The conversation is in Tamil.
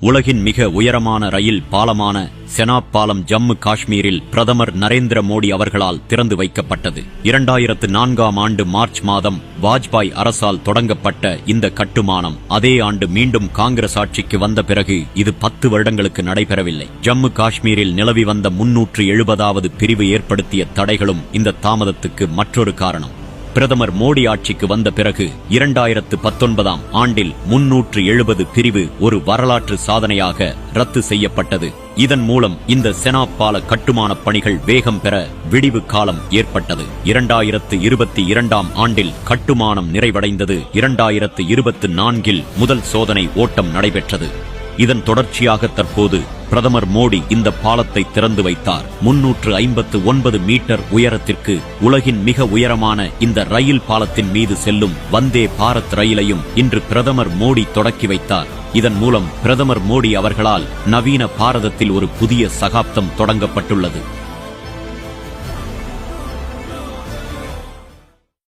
உலகின் மிக உயரமான ரயில் பாலமான செனாப் பாலம் ஜம்மு காஷ்மீரில் பிரதமர் நரேந்திர மோடி அவர்களால் திறந்து வைக்கப்பட்டது. 2004ஆம் ஆண்டு மார்ச் மாதம் வாஜ்பாய் அரசால் தொடங்கப்பட்ட இந்த கட்டுமானம் அதே ஆண்டு மீண்டும் காங்கிரஸ் ஆட்சிக்கு வந்த பிறகு இது 10 வருடங்களுக்கு நடைபெறவில்லை. ஜம்மு காஷ்மீரில் நிலவி வந்த 370வது பிரிவு ஏற்படுத்திய தடைகளும் இந்த தாமதத்துக்கு மற்றொரு காரணம். பிரதமர் மோடி ஆட்சிக்கு வந்த பிறகு 2019ஆம் ஆண்டில் 370 பிரிவு ஒரு வரலாற்று சாதனையாக ரத்து செய்யப்பட்டது. இதன் மூலம் இந்த செனாப் பால கட்டுமான பணிகள் வேகம் பெற விடிவு காலம் ஏற்பட்டது. 2022ஆம் ஆண்டில் கட்டுமானம் நிறைவடைந்தது. 2024இல் முதல் சோதனை ஓட்டம் நடைபெற்றது. இதன் தொடர்ச்சியாக தற்போது பிரதமர் மோடி இந்த பாலத்தை திறந்து வைத்தார். 359 மீட்டர் உயரத்திற்கு உலகின் மிக உயரமான இந்த ரயில் பாலத்தின் மீது செல்லும் வந்தே பாரத் ரயிலையும் இன்று பிரதமர் மோடி தொடக்கி வைத்தார். இதன் மூலம் பிரதமர் மோடி அவர்களால் நவீன பாரதத்தில் ஒரு புதிய சகாப்தம் தொடங்கப்பட்டுள்ளது.